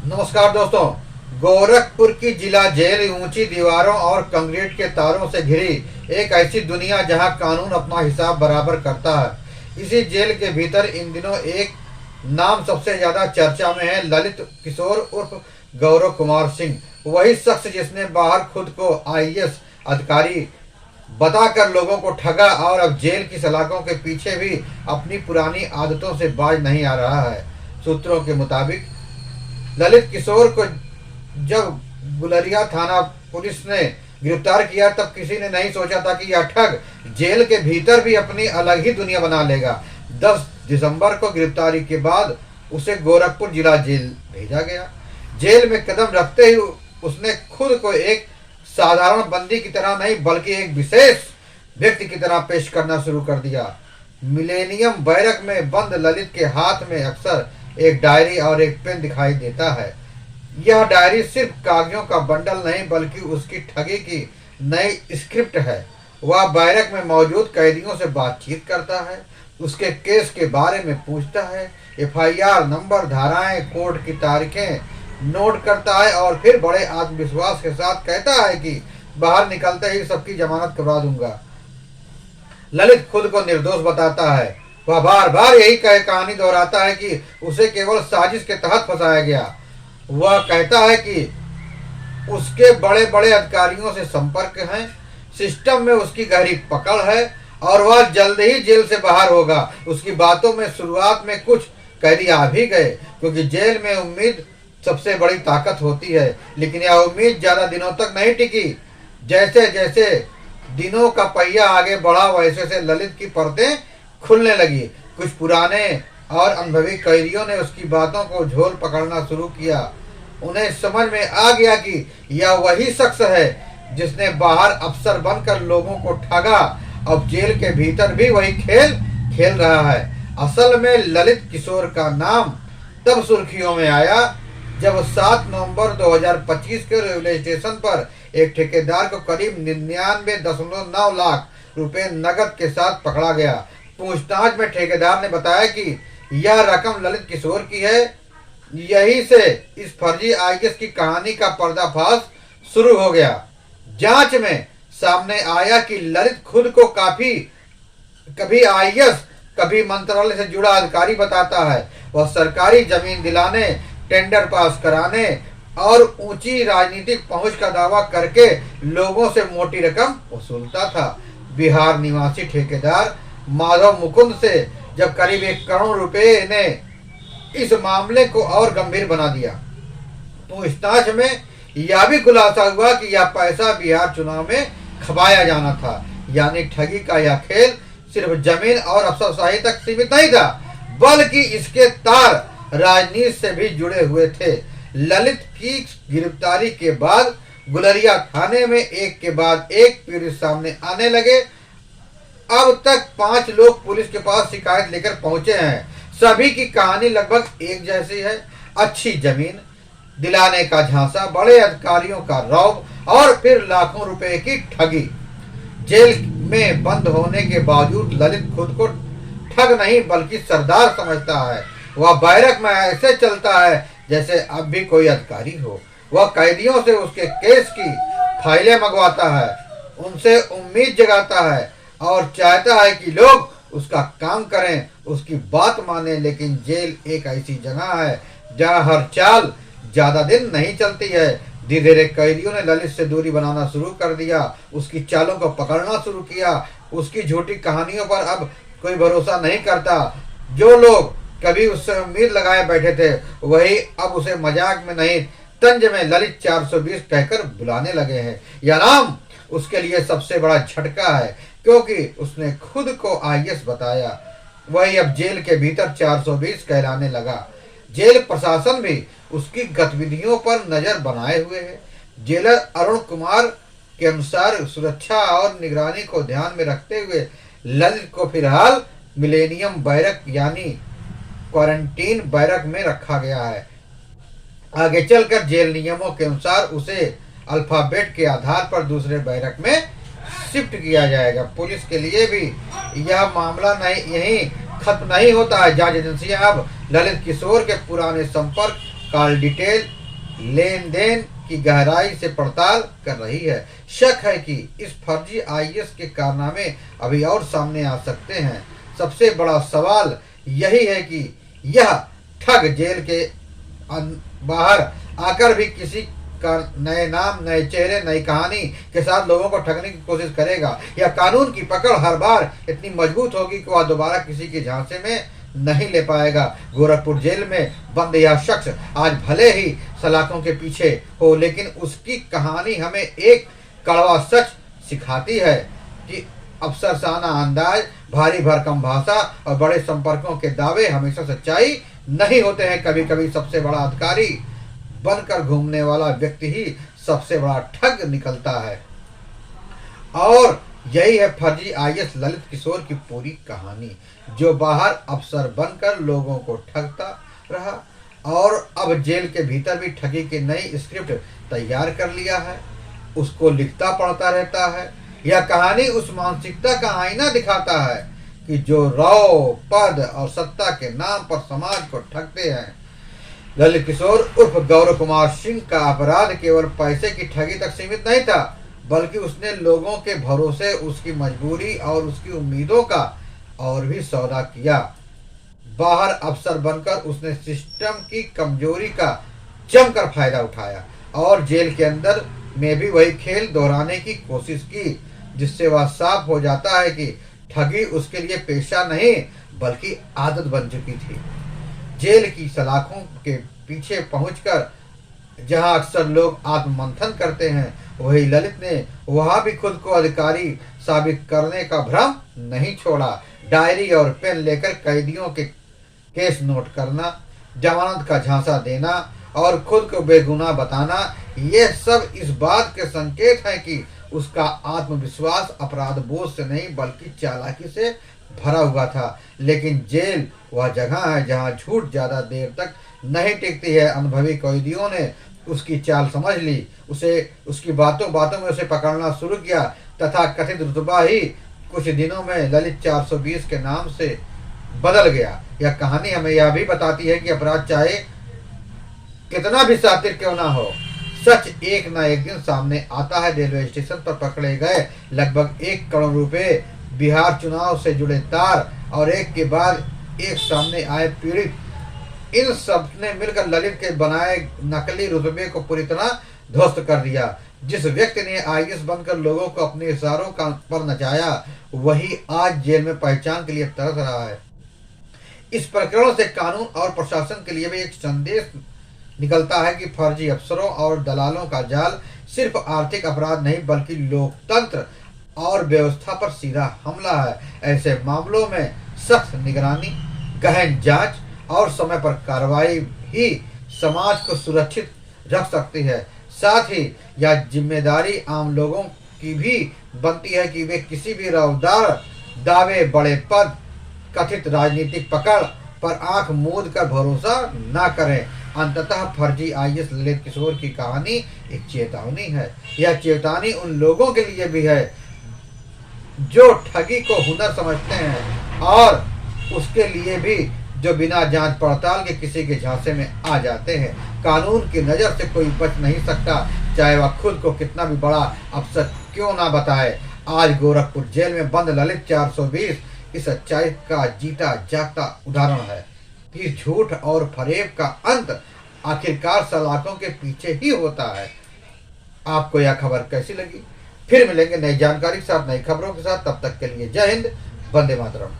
नमस्कार दोस्तों। गोरखपुर की जिला जेल ऊंची दीवारों और कंक्रीट के तारों से घिरी एक ऐसी दुनिया जहां कानून अपना हिसाब बराबर करता है। इसी जेल के भीतर इन दिनों एक नाम सबसे ज्यादा चर्चा में है, ललित किशोर उर्फ गौरव कुमार सिंह। वही शख्स जिसने बाहर खुद को आईएएस अधिकारी बताकर लोगों को ठगा और अब जेल की सलाखों के पीछे भी अपनी पुरानी आदतों से बाज नहीं आ रहा है। सूत्रों के मुताबिक ललित किशोर को जब गुलरिया थाना पुलिस ने गिरफ्तार किया तब किसी ने नहीं सोचा था कि यह ठग जेल के भीतर भी अपनी अलग ही दुनिया बना लेगा। 10 दिसंबर को गिरफ्तारी के बाद उसे गोरखपुर जिला जेल भेजा गया। जेल में कदम रखते ही उसने खुद को एक साधारण बंदी की तरह नहीं बल्कि एक विशेष व्यक्ति की तरह पेश करना शुरू कर दिया। मिलेनियम बैरक में बंद ललित के हाथ में अक्सर एक डायरी और एक पेन दिखाई देता है। यह डायरी सिर्फ कागजों का बंडल नहीं बल्कि उसकी ठगी की नई स्क्रिप्ट है। वह बैरक में मौजूद कैदियों से बातचीत करता है, उसके केस के बारे में पूछता है, एफआईआर नंबर, धाराएं, कोर्ट की तारीखें नोट करता है और फिर बड़े आत्मविश्वास के साथ कहता है कि बाहर निकलते ही सबकी जमानत करवा दूंगा। ललित खुद को निर्दोष बताता है। वह बार बार यही कहानी दोहराता है कि उसे केवल साजिश के तहत फंसाया गया। वह कहता है कि उसके बड़े बड़े अधिकारियों से संपर्क है, सिस्टम में उसकी गहरी पकड़ है और वह जल्द ही जेल से बाहर होगा। उसकी बातों में शुरुआत में कुछ कैदी आ भी गए क्योंकि जेल में उम्मीद सबसे बड़ी ताकत होती है, लेकिन यह उम्मीद ज्यादा दिनों तक नहीं टिकी। जैसे जैसे दिनों का पहिया आगे बढ़ा वैसे से ललित की परतें खुलने लगी। कुछ पुराने और अनुभवी कैदियों ने उसकी बातों को झोल पकड़ना शुरू किया। उन्हें समझ में आ गया कि यह वही शख्स है जिसने बाहर अफसर बनकर लोगों को ठगा, अब जेल के भीतर भी वही खेल खेल रहा है। असल में ललित किशोर का नाम तब सुर्खियों में आया जब 7 नवंबर 2025 के रेलवे स्टेशन पर एक ठेकेदार को करीब 99.9 लाख रुपए नकद के साथ पकड़ा गया। पूछताछ में ठेकेदार ने बताया कि यह रकम ललित किशोर की है। यही से इस फर्जी आईएएस की कहानी का पर्दाफाश शुरू हो गया। जांच में सामने आया कि ललित खुद को कभी आईएएस कभी मंत्रालय से जुड़ा अधिकारी बताता है। वह सरकारी जमीन दिलाने, टेंडर पास कराने और ऊंची राजनीतिक पहुंच का दावा करके लोगों से मोटी रकम वसूलता था। बिहार निवासी ठेकेदार माधव मुकुंद से जब करीब 1 करोड़ रुपए ने इस मामले को और गंभीर बना दिया। पूछताछ में यह भी खुलासा हुआ कि यह पैसा बिहार चुनाव में खपाया जाना था। यानी ठगी का यह खेल सिर्फ जमीन और अफसरशाही तक सीमित नहीं था बल्कि इसके तार राजनीति से भी जुड़े हुए थे। ललित की गिरफ्तारी के बाद गुलरिया थाने में एक के बाद एक पीड़ित सामने आने लगे। अब तक 5 लोग पुलिस के पास शिकायत लेकर पहुंचे हैं। सभी की कहानी लगभग एक जैसी है। अच्छी जमीन दिलाने का झांसा, बड़े अधिकारियों का रौब और फिर लाखों रुपए की ठगी। जेल में बंद होने के बावजूद ललित खुद को ठग नहीं बल्कि सरदार समझता है। वह बैरक में ऐसे चलता है जैसे अब भी कोई अधिकारी हो। वह कैदियों से उसके केस की फाइलें मंगवाता है, उनसे उम्मीद जगाता है और चाहता है कि लोग उसका काम करें, उसकी बात माने। लेकिन जेल एक ऐसी जगह है जहां हर चाल ज्यादा दिन नहीं चलती है। धीरे धीरे कैदियों ने ललित से दूरी बनाना शुरू कर दिया, उसकी चालों को पकड़ना शुरू किया। उसकी झूठी कहानियों पर अब कोई भरोसा नहीं करता। जो लोग कभी उससे उम्मीद लगाए बैठे थे वही अब उसे मजाक में नहीं तंज में ललित 420 कहकर बुलाने लगे हैं। यह नाम उसके लिए सबसे बड़ा झटका है क्योंकि उसने खुद को आईएएस बताया। वही अब जेल के भीतर 420 कहलाने लगा। जेल प्रशासन भी उसकी गतिविधियों पर नजर बनाए हुए है। जेलर अरुण कुमार के अनुसार सुरक्षा और निगरानी को ध्यान में रखते हुए ललित को फिलहाल मिलेनियम बैरक यानी क्वारंटीन बैरक में रखा गया है। आगे चलकर जेल नियमों के अनुसार उसे अल्फाबेट के आधार पर दूसरे बैरक में शिफ्ट किया जाएगा। पुलिस के लिए भी यह मामला नहीं यही खत्म नहीं होता है। जांच एजेंसियां अब ललित किशोर के पुराने संपर्क कॉल डिटेल, लेन देन की गहराई से पड़ताल कर रही है। शक है कि इस फर्जी आईएएस के कारनामे अभी और सामने आ सकते हैं। सबसे बड़ा सवाल यही है कि यह ठग जेल के बाहर आकर भी किसी का नए नाम, नए चेहरे, नई कहानी के साथ लोगों को ठगने की कोशिश करेगा, या कानून की पकड़ हर बार इतनी मजबूत होगी कि वह दोबारा किसी के झांसे में नहीं ले पाएगा। गोरखपुर जेल में बंद यह शख्स आज भले ही सलाखों के पीछे हो, लेकिन उसकी कहानी हमें एक कड़वा सच सिखाती है कि अफसरशाना अंदाज, भारी भरकम भाषा और बड़े संपर्कों के दावे हमेशा सच्चाई नहीं होते हैं। कभी कभी सबसे बड़ा अधिकारी बनकर घूमने वाला व्यक्ति ही सबसे बड़ा ठग निकलता है। और यही है फर्जी आईएएस ललित किशोर की पूरी कहानी, जो बाहर अफसर बनकर लोगों को ठगता रहा और अब जेल के भीतर भी ठगी की नई स्क्रिप्ट तैयार कर लिया है। उसको लिखता पढ़ता रहता है। यह कहानी उस मानसिकता का आईना दिखाता है कि जो रौ, पद और सत्ता के नाम पर समाज को ठगते हैं। ललित किशोर उर्फ गौरव कुमार सिंह का अपराध केवल पैसे की ठगी तक सीमित नहीं था, बल्कि उसने लोगों के भरोसे, उसकी मजबूरी और उसकी उम्मीदों का और भी सौदा किया। बाहर अफसर बनकर उसने सिस्टम की कमजोरी का जमकर फायदा उठाया और जेल के अंदर में भी वही खेल दोहराने की कोशिश की, जिससे वह साफ हो जाता है कि ठगी उसके लिए पेशा नहीं बल्कि आदत बन चुकी थी। जेल की सलाखों के पीछे पहुंचकर जहां अक्सर लोग आत्ममंथन करते हैं, वही ललित ने वहां भी खुद को अधिकारी साबित करने का भ्रम नहीं छोड़ा। डायरी और पेन लेकर कैदियों के केस नोट करना, जमानत का झांसा देना और खुद को बेगुनाह बताना, ये सब इस बात के संकेत हैं कि उसका आत्मविश्वास अपराध बोझ से नहीं बल्कि चालाकी से भरा हुआ था। लेकिन जेल वह जगह है जहां झूठ ज्यादा देर तक नहीं टिकती है। अनुभवी कैदियों ने उसकी चाल समझ ली, उसकी बातों में उसे पकड़ना शुरू किया तथा कथित रुतबा ही कुछ दिनों में ललित 420 के नाम से बदल गया। यह कहानी हमें यह भी बताती है कि अपराध चाहे कितना भी शातिर क्यों ना हो, सच एक ना एक दिन सामने आता है। रेलवे स्टेशन पर पकड़े गए लगभग 1 करोड़ रुपए, बिहार चुनाव से जुड़े तार और एक के बाद एक सामने आए पीड़ित, इन सब ने मिलकर ललित के बनाए नकली रुतबे को पूरी तरह ध्वस्त कर दिया। जिस व्यक्ति ने आईएएस बनकर लोगों को अपने इशारों पर नचाया, वही आज जेल में पहचान के लिए तरस रहा है। इस प्रकरण से कानून और प्रशासन के लिए भी एक संदेश निकलता है कि फर्जी अफसरों और दलालों का जाल सिर्फ आर्थिक अपराध नहीं बल्कि लोकतंत्र और व्यवस्था पर सीधा हमला है। ऐसे मामलों में सख्त निगरानी, गहन जांच और समय पर कार्रवाई ही समाज को सुरक्षित रख सकती है। साथ ही यह जिम्मेदारी आम लोगों की भी बनती है कि वे किसी भी रौदार दावे, बड़े पद, कथित राजनीतिक पकड़ पर आंख मूंद कर भरोसा न करें। अंततः फर्जी आईएएस ललित किशोर की कहानी एक चेतावनी है। यह चेतावनी उन लोगों के लिए भी है जो ठगी को हुनर समझते हैं और उसके लिए भी जो बिना जांच पड़ताल के किसी के झांसे में आ जाते हैं। कानून की नज़र से कोई बच नहीं सकता, चाहे वह खुद को कितना भी बड़ा अफसर क्यों ना बताए। आज गोरखपुर जेल में बंद ललित 420 इस सच्चाई का जीता जागता उदाहरण है कि झूठ और फरेब का अंत आखिरकार सलाखों के पीछे ही होता है। आपको यह खबर कैसी लगी? फिर मिलेंगे नई जानकारी के साथ, नई खबरों के साथ। तब तक के लिए जय हिंद, वंदे मातरम।